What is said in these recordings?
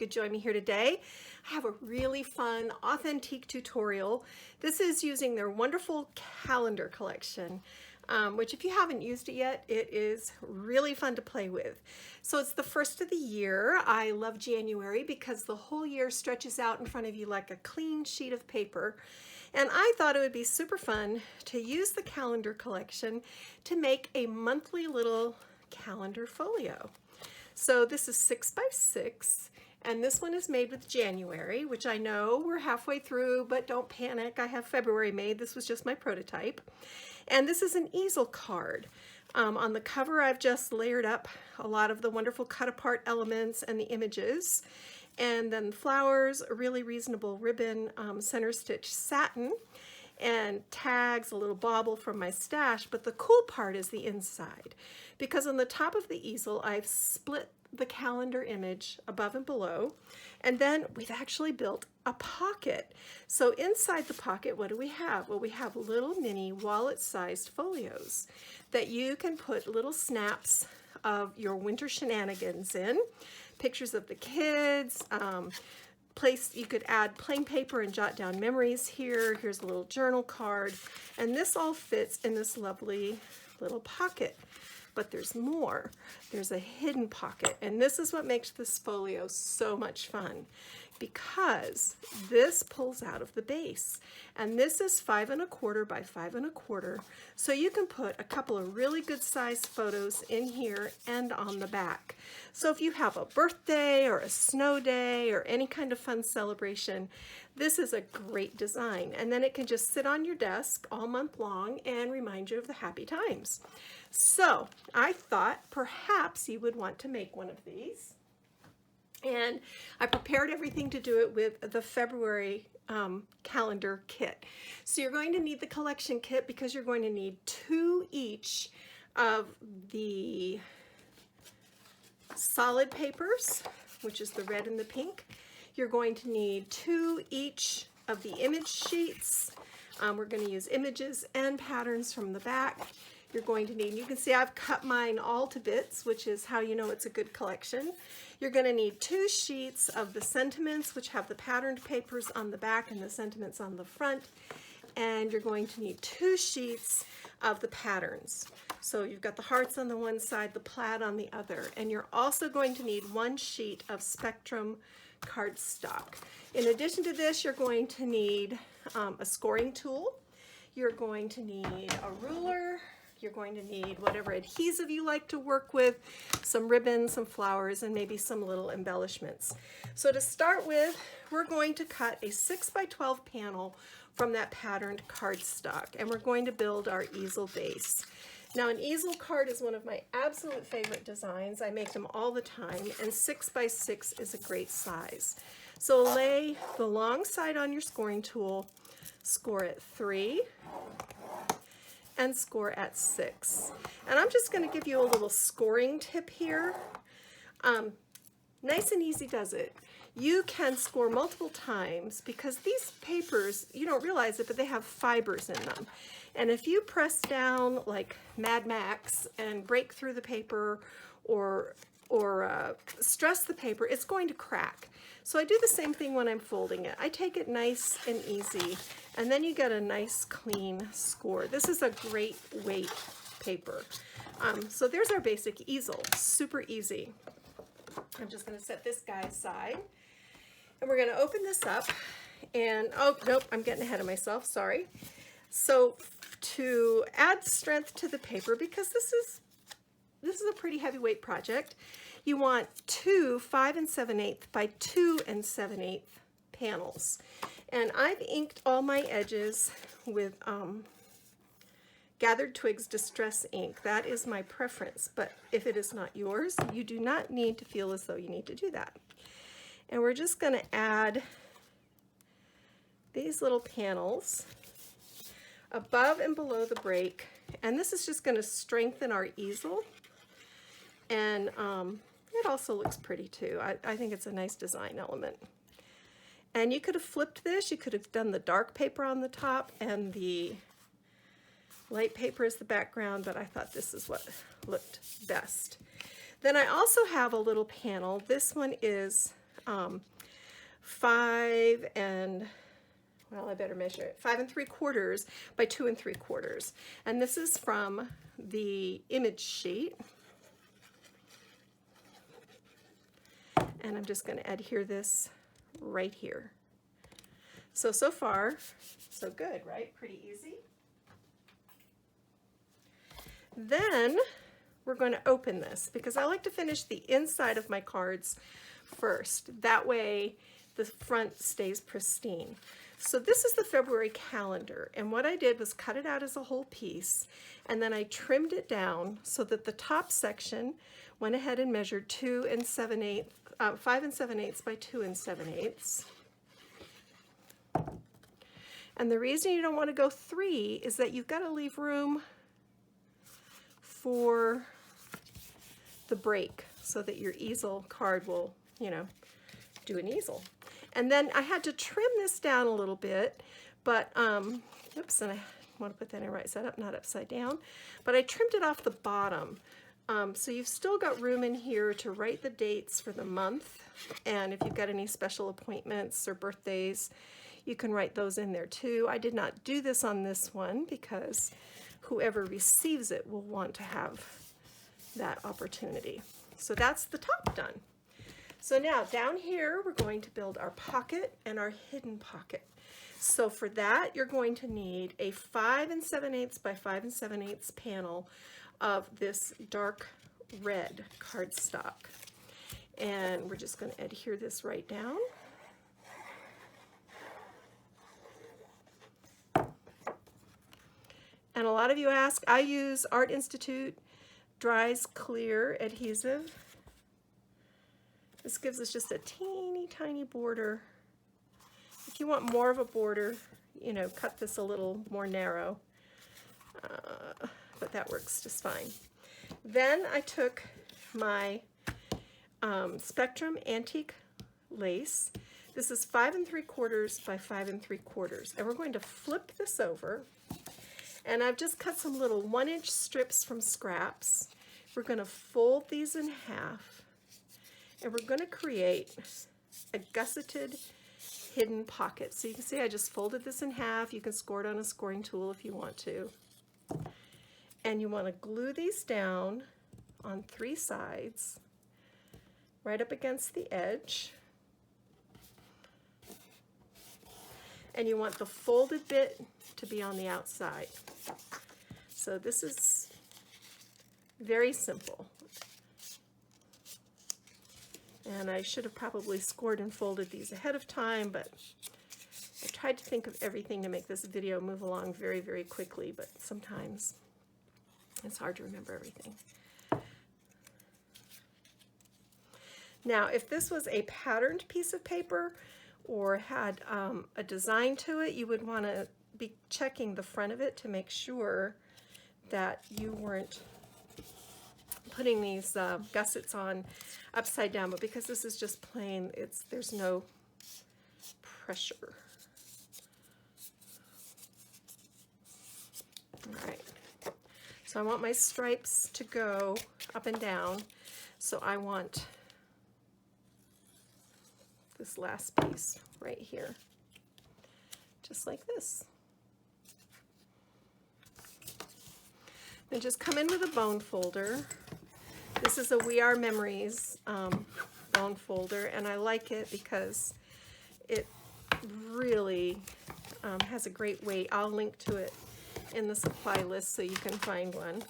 could join me here today. I have a really fun Authentique tutorial. This is using their wonderful calendar collection, which if you haven't used it yet, it is really fun to play with. So it's the first of the year. I love January because the whole year stretches out in front of you like a clean sheet of paper. And I thought it would be super fun to use the calendar collection to make a monthly little calendar folio. So this is 6 by 6, and this one is made with January, which I know we're halfway through, but don't panic. I have February made. This was just my prototype. And this is an easel card. On the cover, I've just layered up a lot of the wonderful cut apart elements and the images. And then flowers, a really reasonable ribbon, center stitch satin, and tags, a little bauble from my stash. But the cool part is the inside, because on the top of the easel, I've split the calendar image above and below, and then we've actually built a pocket. So inside the pocket, what do we have? Well, we have little mini wallet-sized folios that you can put little snaps of your winter shenanigans in, pictures of the kids, you could add plain paper and jot down memories here. Here's a little journal card, and this all fits in this lovely little pocket. But there's more. There's a hidden pocket, and this is what makes this folio so much fun, because this pulls out of the base, and this is 5 1/4 by 5 1/4, so you can put a couple of really good sized photos in here and on the back. So if you have a birthday or a snow day or any kind of fun celebration, this is a great design, and then it can just sit on your desk all month long and remind you of the happy times. So I thought perhaps you would want to make one of these. And I prepared everything to do it with the February calendar kit. So you're going to need the collection kit because you're going to need 2 each of the solid papers, which is the red and the pink. You're going to need 2 each of the image sheets. We're going to use images and patterns from the back. You're going to need, you can see I've cut mine all to bits, which is how you know it's a good collection. You're going to need 2 sheets of the sentiments, which have the patterned papers on the back and the sentiments on the front. And you're going to need 2 sheets of the patterns. So you've got the hearts on the one side, the plaid on the other. And you're also going to need 1 sheet of Spectrum cardstock. In addition to this, you're going to need a scoring tool. You're going to need a ruler. You're going to need whatever adhesive you like to work with, some ribbons, some flowers, and maybe some little embellishments. So to start with, we're going to cut a 6 by 12 panel from that patterned cardstock, and we're going to build our easel base. Now, an easel card is one of my absolute favorite designs. I make them all the time, and 6 by 6 is a great size. So lay the long side on your scoring tool, score at 3, and score at 6. And I'm just going to give you a little scoring tip here. Nice and easy does it. You can score multiple times because these papers, you don't realize it, but they have fibers in them. And if you press down like Mad Max and break through the paper or stress the paper, it's going to crack. So I do the same thing when I'm folding it. I take it nice and easy, and then you get a nice clean score. This is a great weight paper. So there's our basic easel, super easy. I'm just gonna set this guy aside, and we're gonna open this up, and oh, nope, I'm getting ahead of myself, sorry. So to add strength to the paper, because this is a pretty heavyweight project, you want 2 5 7/8 by 2 7/8 panels. And I've inked all my edges with Gathered Twigs Distress ink. That is my preference, but if it is not yours, you do not need to feel as though you need to do that. And we're just going to add these little panels above and below the break, and this is just going to strengthen our easel, and it also looks pretty too. I think it's a nice design element. And you could have flipped this. You could have done the dark paper on the top and the light paper as the background, but I thought this is what looked best. Then I also have a little panel. This one is 5 and, well, I better measure it, 5 3/4 by 2 3/4. And this is from the image sheet. And I'm just going to adhere this right here. So far, so good, right? Pretty easy. Then we're going to open this because I like to finish the inside of my cards first. That way the front stays pristine. So this is the February calendar, and what I did was cut it out as a whole piece, and then I trimmed it down so that the top section went ahead and measured 5 7/8 by 2 7/8. And the reason you don't want to go 3 is that you've got to leave room for the break so that your easel card will, you know, do an easel. And then I had to trim this down a little bit, but, oops, and I want to put that in right side up, not upside down, but I trimmed it off the bottom. So you've still got room in here to write the dates for the month, and if you've got any special appointments or birthdays, you can write those in there too. I did not do this on this one because whoever receives it will want to have that opportunity. So that's the top done. So now down here, we're going to build our pocket and our hidden pocket. So for that, you're going to need a 5 7/8 by 5 7/8 panel of this dark red cardstock. And we're just going to adhere this right down. And a lot of you ask, I use Art Institute Dries Clear adhesive. This gives us just a teeny tiny border. If you want more of a border, you know, cut this a little more narrow, but that works just fine. Then I took my Spectrum Antique Lace. This is 5 3/4 by 5 3/4, and we're going to flip this over. And I've just cut some little 1-inch strips from scraps. We're going to fold these in half, and we're going to create a gusseted hidden pocket. So you can see I just folded this in half. You can score it on a scoring tool if you want to. And you want to glue these down on 3 sides, right up against the edge. And you want the folded bit to be on the outside. So this is very simple. And I should have probably scored and folded these ahead of time, but I tried to think of everything to make this video move along very, very quickly, but sometimes it's hard to remember everything. Now, if this was a patterned piece of paper or had a design to it, you would want to be checking the front of it to make sure that you weren't putting these gussets on upside down, but because this is just plain, there's no pressure. All right, so I want my stripes to go up and down, so I want this last piece right here, just like this. Then just come in with a bone folder. This is a We Are Memories bone folder, and I like it because it really has a great weight. I'll link to it in the supply list so you can find one.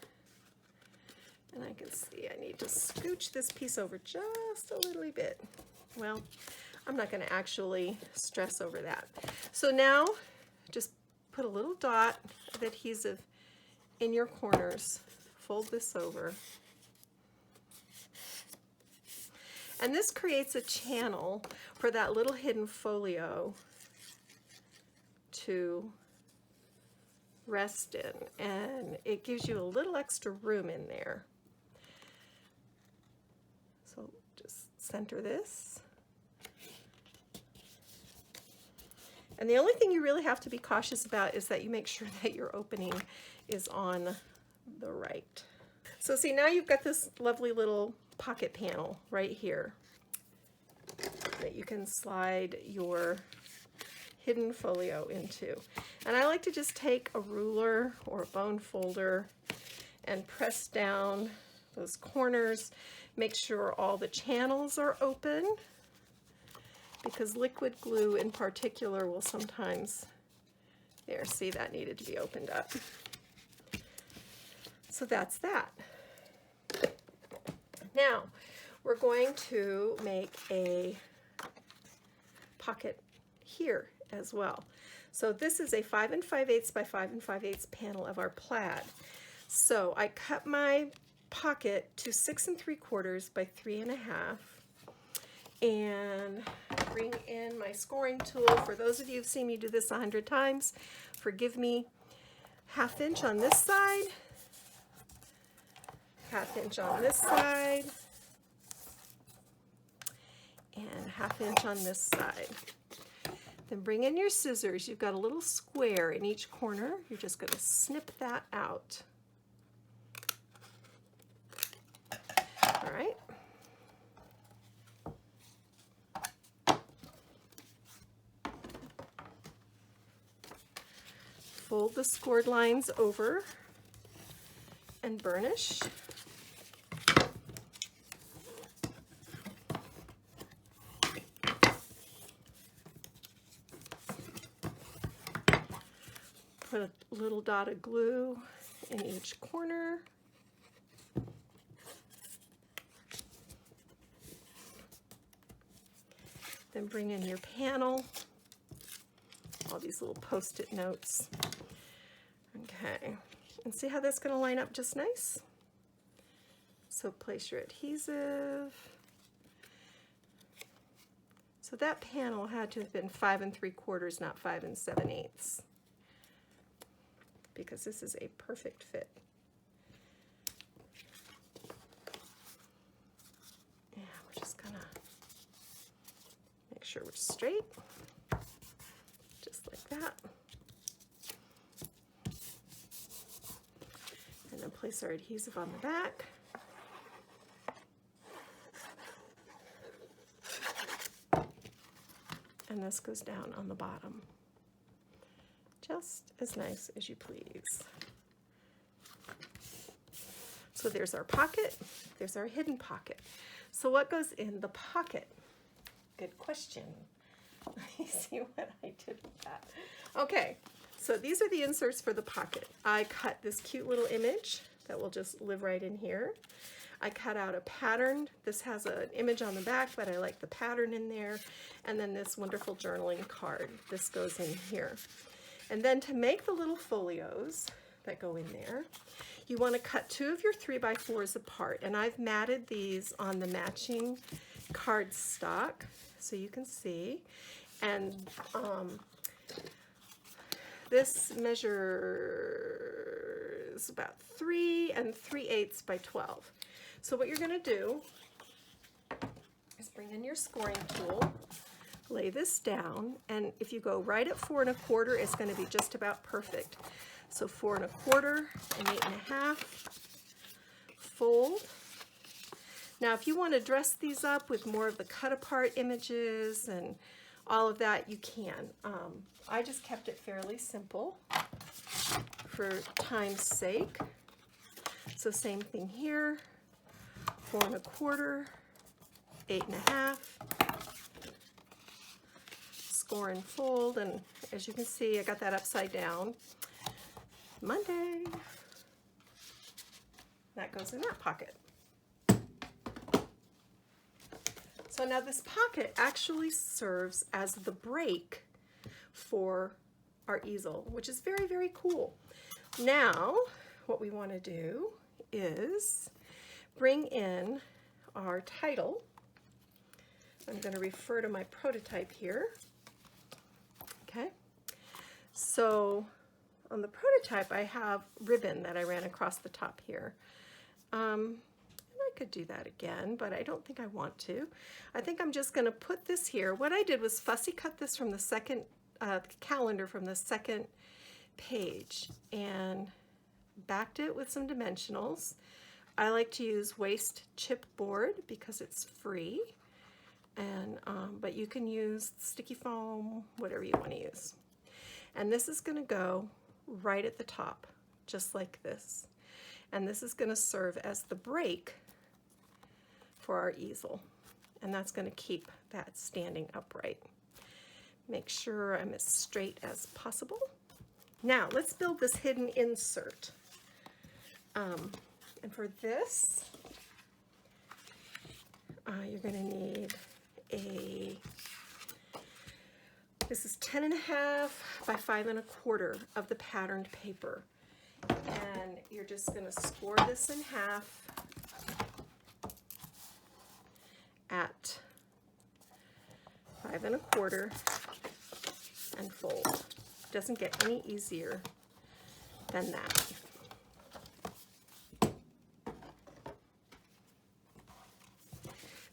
And I can see I need to scooch this piece over just a little bit. Well, I'm not going to actually stress over that. So now just put a little dot of adhesive in your corners. Fold this over. And this creates a channel for that little hidden folio to rest in, and it gives you a little extra room in there. So just center this. And the only thing you really have to be cautious about is that you make sure that your opening is on the right. So see, now you've got this lovely little pocket panel right here. that you can slide your hidden folio into. And I like to just take a ruler or a bone folder and press down those corners. Make sure all the channels are open, because liquid glue in particular will sometimes, there, see, that needed to be opened up. So that's that. Now we're going to make a pocket here as well. So this is a 5 5/8 by 5 5/8 panel of our plaid. So I cut my pocket to 6 3/4 by 3 1/2, and bring in my scoring tool. For those of you who've seen me do this 100 times, forgive me. 1/2 inch on this side, 1/2 inch on this side, and 1/2 inch on this side. Then bring in your scissors. You've got a little square in each corner. You're just going to snip that out. All right. Fold the scored lines over and burnish. Put a little dot of glue in each corner. Then bring in your panel. All these little post-it notes. Okay, and see how that's going to line up just nice? So place your adhesive. So that panel had to have been 5 3/4, not 5 7/8, because this is a perfect fit. Yeah, we're just gonna make sure we're straight, just like that. And then place our adhesive on the back. And this goes down on the bottom, just as nice as you please. So there's our pocket, there's our hidden pocket. So what goes in the pocket? Good question. Let me see what I did with that. Okay, so these are the inserts for the pocket. I cut this cute little image that will just live right in here. I cut out a pattern. This has an image on the back, but I like the pattern in there. And then this wonderful journaling card. This goes in here. And then to make the little folios that go in there, you want to cut 2 of your 3x4s apart. And I've matted these on the matching cardstock, so you can see. And this measures about 3 3/8 by 12. So what you're going to do is bring in your scoring tool, lay this down, and if you go right at 4 1/4, it's going to be just about perfect. So 4 1/4 and 8 1/2, fold. Now if you want to dress these up with more of the cut apart images and all of that, you can. I just kept it fairly simple for time's sake. So same thing here. 4 1/4, 8 1/2, score and fold, and as you can see, I got that upside down. Monday. That goes in that pocket. So now this pocket actually serves as the break for our easel, which is very, very cool. Now, what we want to do is bring in our title. I'm going to refer to my prototype here. Okay, so on the prototype I have ribbon that I ran across the top here. And I could do that again, but I don't think I want to. I think I'm just going to put this here. What I did was fussy cut this from the second calendar from the second page and backed it with some dimensionals. I like to use waste chipboard because it's free, and but you can use sticky foam, whatever you want to use. And this is going to go right at the top, just like this. And this is going to serve as the break for our easel. And that's going to keep that standing upright. Make sure I'm as straight as possible. Now let's build this hidden insert. And for this, you're going to need this is 10.5 by 5 1/4 of the patterned paper. And you're just going to score this in half at 5 1/4 and fold. Doesn't get any easier than that.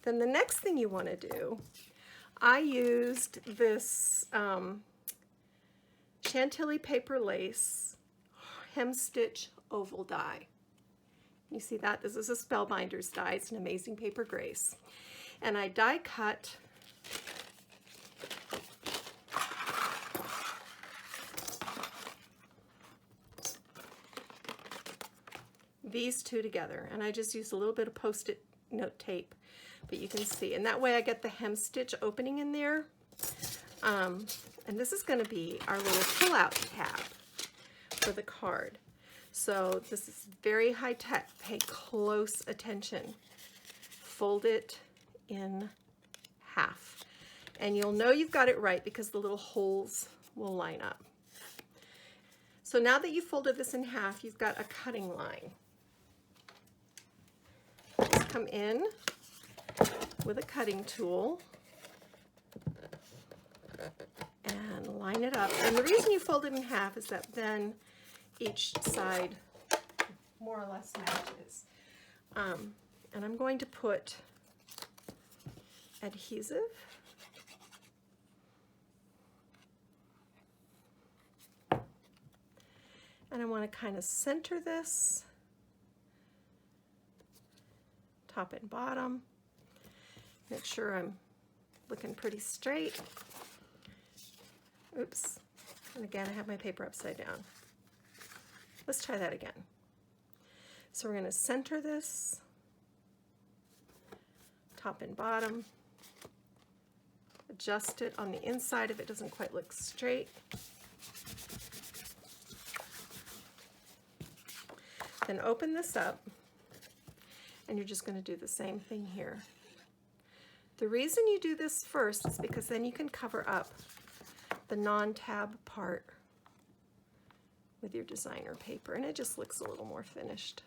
Then the next thing you want to do, I used this Chantilly paper lace hem stitch oval die. You see that? This is a Spellbinders die. It's an Amazing Paper Grace. And I die cut these two together. And I just used a little bit of Post-it note tape, but you can see. And that way I get the hem stitch opening in there. And this is going to be our little pull-out tab for the card. So this is very high tech. Pay close attention. Fold it in half. And you'll know you've got it right because the little holes will line up. So now that you've folded this in half, you've got a cutting line. Just come in with a cutting tool and line it up. And the reason you fold it in half is that then each side more or less matches. And I'm going to put adhesive and I want to kind of center this top and bottom. Make sure I'm looking pretty straight. Oops. And again, I have my paper upside down. Let's try that again. So we're going to center this top and bottom. Adjust it on the inside if it doesn't quite look straight. Then open this up, and you're just going to do the same thing here. The reason you do this first is because then you can cover up the non-tab part with your designer paper, and it just looks a little more finished.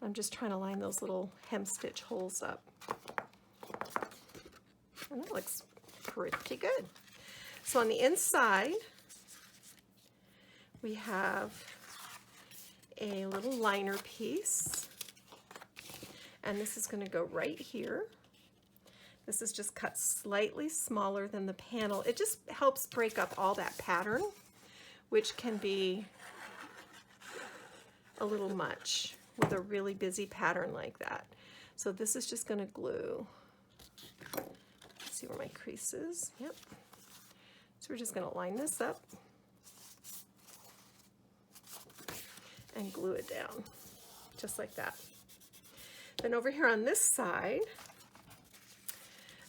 I'm just trying to line those little hem stitch holes up. And that looks pretty good. So on the inside, we have a little liner piece, and this is going to go right here. This is just cut slightly smaller than the panel. It just helps break up all that pattern, which can be a little much with a really busy pattern like that. So this is just going to glue. Let's see where my crease is. Yep. So we're just going to line this up and glue it down, just like that. Then over here on this side,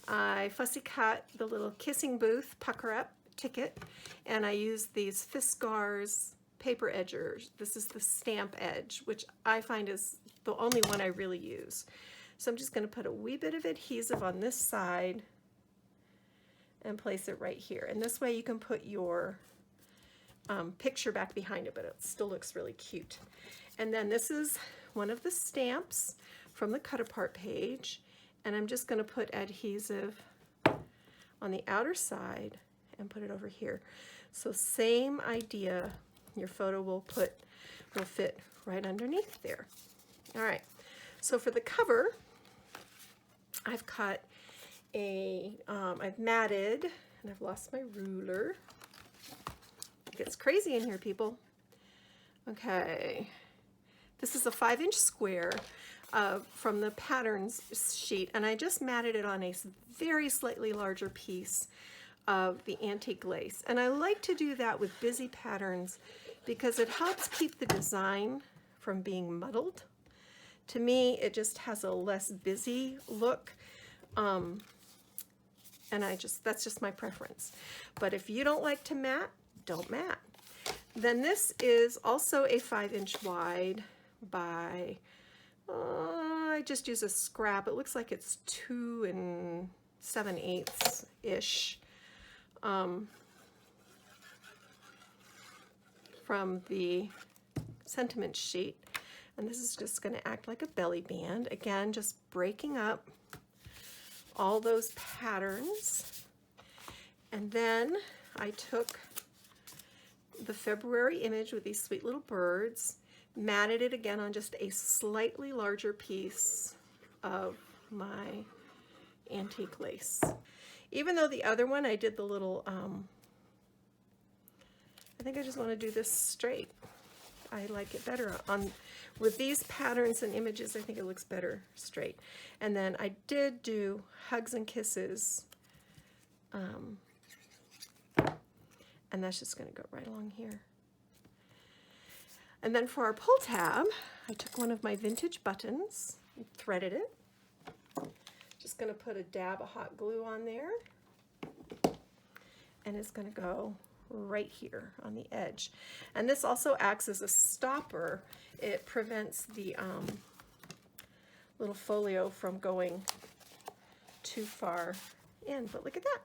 I fussy cut the little Kissing Booth Pucker Up ticket, and I used these Fiskars paper edgers. This is the stamp edge, which I find is the only one I really use. So I'm just going to put a wee bit of adhesive on this side and place it right here. And this way you can put your picture back behind it, but it still looks really cute. And then this is one of the stamps from the cut apart page, and I'm just going to put adhesive on the outer side and put it over here. So same idea, your photo will fit right underneath there. All right, so for the cover, I've cut I've matted, and I've lost my ruler. It gets crazy in here, people. Okay, this is a 5-inch square. from the patterns sheet, and I just matted it on a very slightly larger piece of the antique lace. And I like to do that with busy patterns because it helps keep the design from being muddled. To me, it just has a less busy look. And that's just my preference. But if you don't like to mat, don't mat. Then this is also a 5-inch wide by, I just use a scrap. It looks like it's 2 7/8-ish from the sentiment sheet. And this is just going to act like a belly band. Again, just breaking up all those patterns. And then I took the February image with these sweet little birds, matted it again on just a slightly larger piece of my antique lace. Even though the other one I did the little, I think I just want to do this straight. I like it better with these patterns and images. I think it looks better straight. And then I did do hugs and kisses, and that's just going to go right along here. And then for our pull tab, I took one of my vintage buttons and threaded it. Just going to put a dab of hot glue on there, and it's going to go right here on the edge. And this also acts as a stopper. It prevents the little folio from going too far in. But look at that,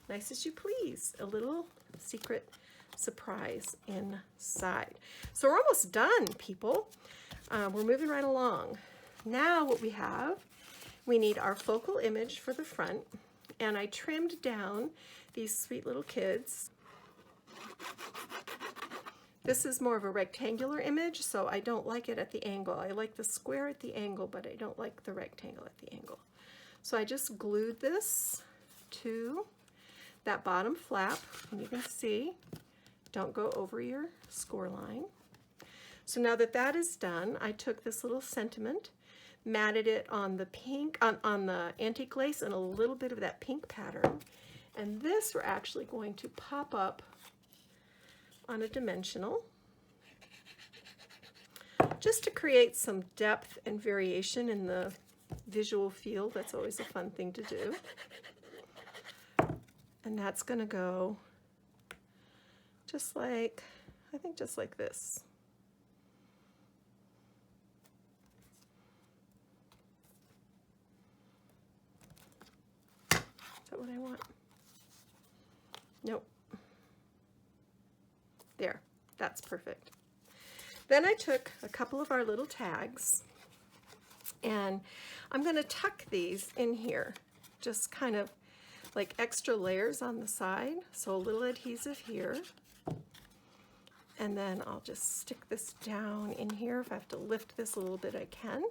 nice as you please, a little secret surprise inside. So we're almost done, people. We're moving right along. Now what we need our focal image for the front, and I trimmed down these sweet little kids. This is more of a rectangular image, so I don't like it at the angle. I like the square at the angle, but I don't like the rectangle at the angle. So I just glued this to that bottom flap, and you can see, don't go over your score line. So now that that is done, I took this little sentiment, matted it on the pink, on the antique lace, and a little bit of that pink pattern. And this we're actually going to pop up on a dimensional, just to create some depth and variation in the visual field. That's always a fun thing to do. And that's going to go just like, I think just like this. Is that what I want? Nope. There, that's perfect. Then I took a couple of our little tags, and I'm going to tuck these in here, just kind of like extra layers on the side. So a little adhesive here, and then I'll just stick this down in here. If I have to lift this a little bit, I can.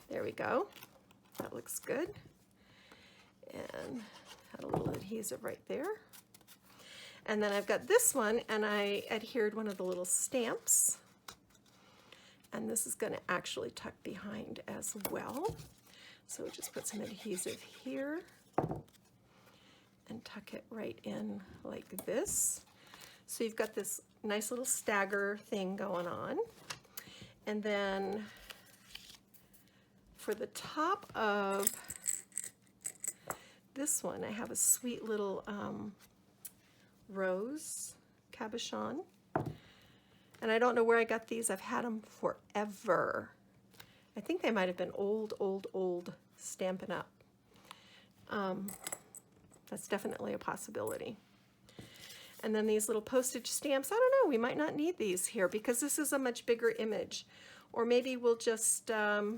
There we go. That looks good. And had a little adhesive right there. And then I've got this one, and I adhered one of the little stamps. And this is going to actually tuck behind as well. So just put some adhesive here and tuck it right in like this. So you've got this nice little stagger thing going on. And then for the top of this one, I have a sweet little rose cabochon. And I don't know where I got these. I've had them forever. I think they might have been old Stampin' Up. That's definitely a possibility. And then these little postage stamps, I don't know, we might not need these here because this is a much bigger image. Or maybe we'll just, yeah.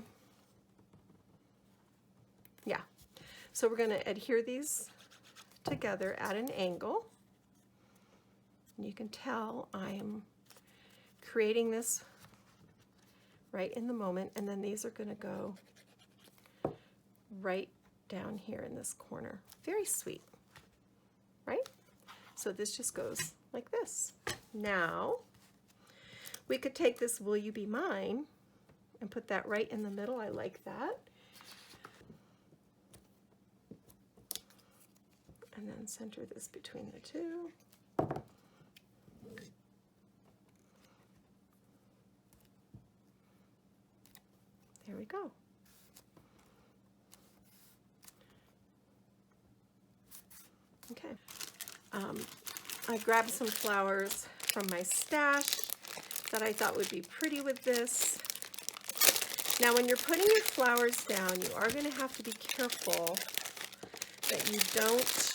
So we're going to adhere these together at an angle. And you can tell I am creating this right in the moment, and then these are going to go right down here in this corner. Very sweet, right? So this just goes like this. Now, we could take this Will You Be Mine and put that right in the middle. I like that. And then center this between the two. There we go. Okay. I grabbed some flowers from my stash that I thought would be pretty with this. Now, when you're putting your flowers down, you are going to have to be careful that you don't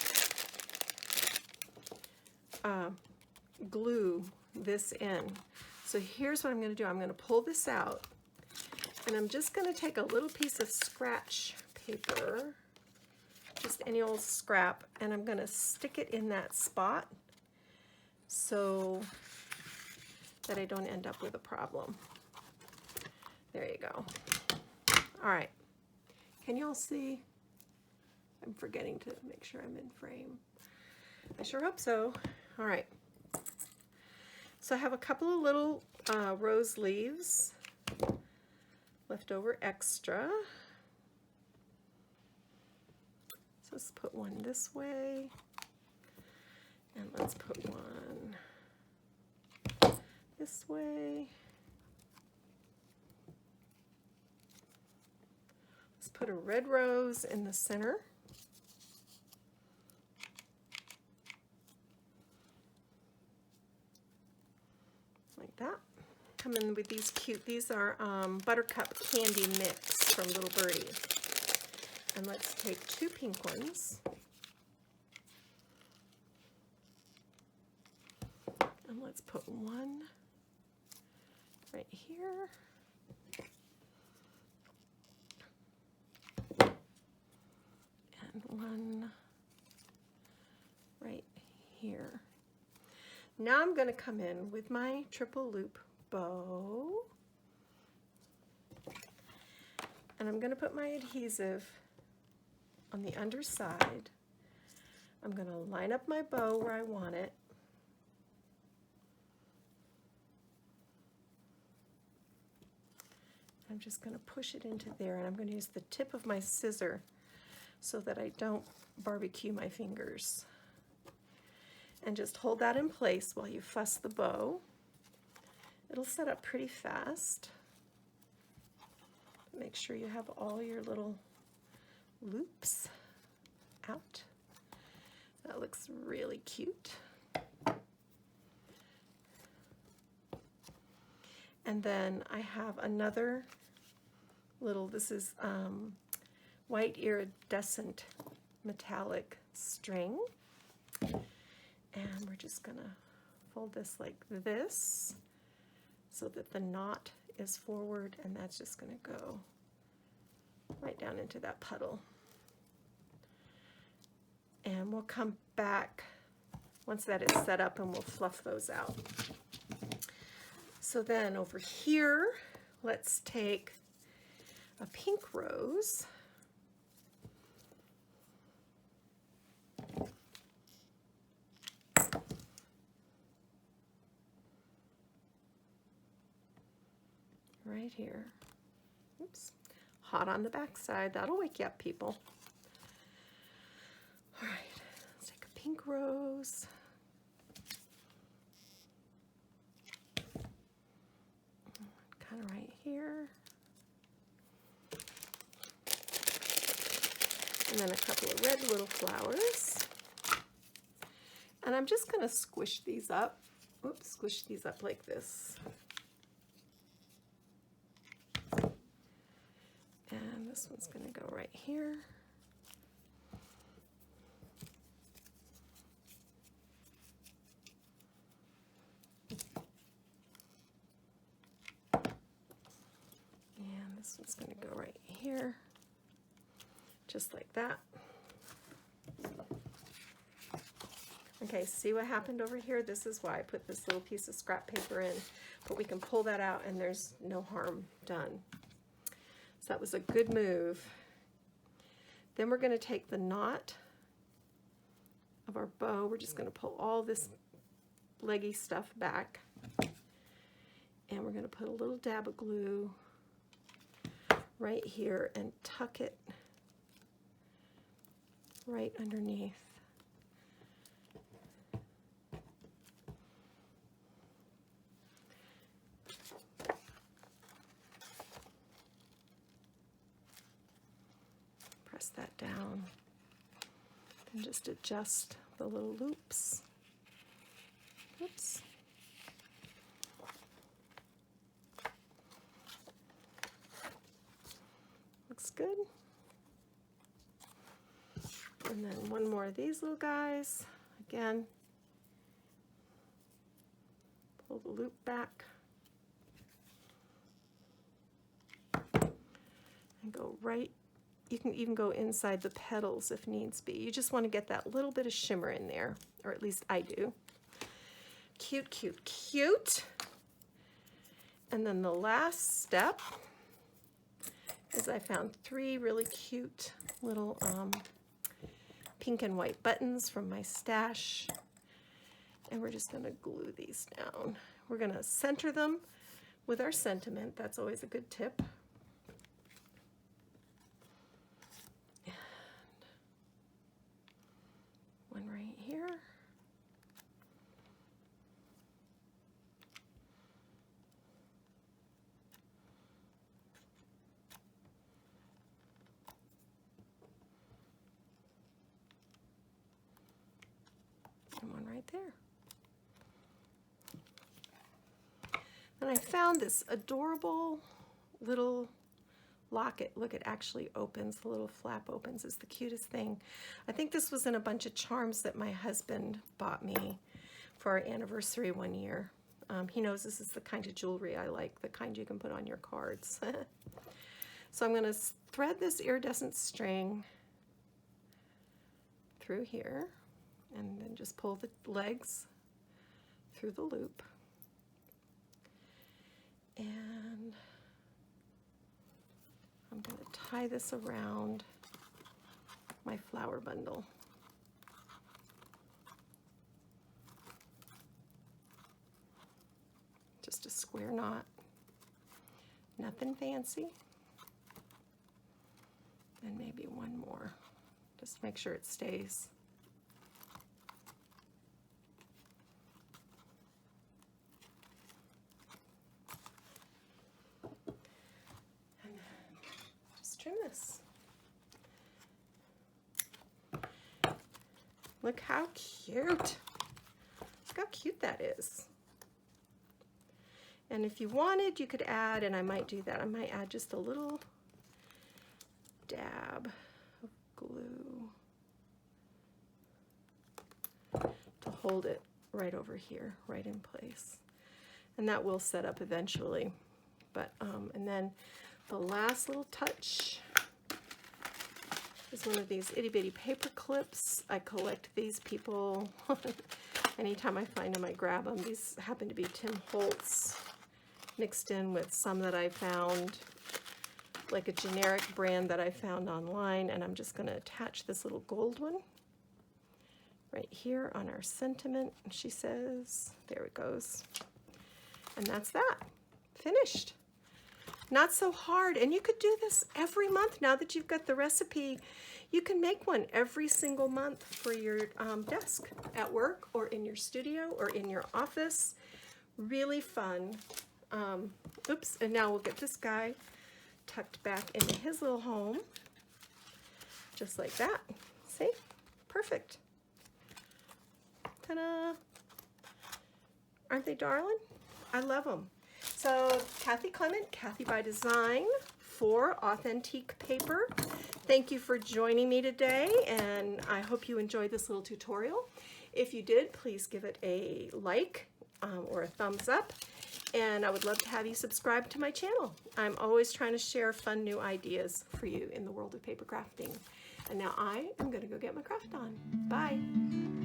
glue this in. So here's what I'm going to do. I'm going to pull this out, and I'm just going to take a little piece of scratch paper, just any old scrap, and I'm going to stick it in that spot so that I don't end up with a problem. There you go. All right. Can you all see? I'm forgetting to make sure I'm in frame. I sure hope so. All right. So I have a couple of little rose leaves, leftover extra. So let's put one this way, and let's put one this way. Let's put a red rose in the center. Like that. Come in with these cute, these are Buttercup Candy Mix from Little Birdie. And let's take two pink ones. And let's put one right here. And one right here. Now I'm going to come in with my triple loop bow. And I'm going to put my adhesive on the underside. I'm going to line up my bow where I want it. I'm just going to push it into there, and I'm going to use the tip of my scissor so that I don't barbecue my fingers. And just hold that in place while you fuss the bow. It'll set up pretty fast. Make sure you have all your little loops out. That looks really cute. And then I have another little, this is white iridescent metallic string. And we're just gonna fold this like this so that the knot is forward, and that's just gonna go right down into that puddle. And we'll come back once that is set up and we'll fluff those out. So then over here, let's take a pink rose. Right here. Oops. Hot on the back side. That'll wake you up, people. All right. Let's take a pink rose. Kind of right here. And then a couple of red little flowers. And I'm just going to squish these up. Oops, squish these up like this. And this one's going to go right here. And this one's going to go right here. Just like that. Okay, see what happened over here? This is why I put this little piece of scrap paper in. But we can pull that out and there's no harm done. So that was a good move. Then we're going to take the knot of our bow. We're just going to pull all this leggy stuff back. And we're going to put a little dab of glue right here and tuck it right underneath. Press that down and just adjust the little loops. Oops. Looks good. And then one more of these little guys. Again, pull the loop back and go right. You can even go inside the petals if needs be. You just want to get that little bit of shimmer in there, or at least I do. Cute, cute, cute. And then the last step is I found 3 really cute little pink and white buttons from my stash. And we're just going to glue these down. We're going to center them with our sentiment. That's always a good tip. And one right here. And one right there. And I found this adorable little locket. Look, it actually opens. The little flap opens. It's the cutest thing. I think this was in a bunch of charms that my husband bought me for our anniversary one year. He knows this is the kind of jewelry I like, the kind you can put on your cards. So I'm going to thread this iridescent string through here and then just pull the legs through the loop. And I'm going to tie this around my flower bundle. Just a square knot, nothing fancy. And maybe one more, just make sure it stays. Trim this. Look how cute. Look how cute that is. And if you wanted, you could add, and I might do that, I might add just a little dab of glue to hold it right over here, right in place. And that will set up eventually. But, and then the last little touch is one of these itty bitty paper clips. I collect these, people. Anytime I find them, I grab them. These happen to be Tim Holtz mixed in with some that I found, like a generic brand that I found online. And I'm just going to attach this little gold one right here on our sentiment. She says, there it goes. And that's that. Finished. Not so hard, and you could do this every month. Now that you've got the recipe, you can make one every single month for your desk at work or in your studio or in your office. Really fun. Oops, and now we'll get this guy tucked back into his little home, just like that. See? Perfect. Ta-da! Aren't they darling? I love them. So Kathy Clement, Kathy by Design for Authentique Paper. Thank you for joining me today, and I hope you enjoyed this little tutorial. If you did, please give it a like or a thumbs up, and I would love to have you subscribe to my channel. I'm always trying to share fun new ideas for you in the world of paper crafting. And now I am going to go get my craft on. Bye.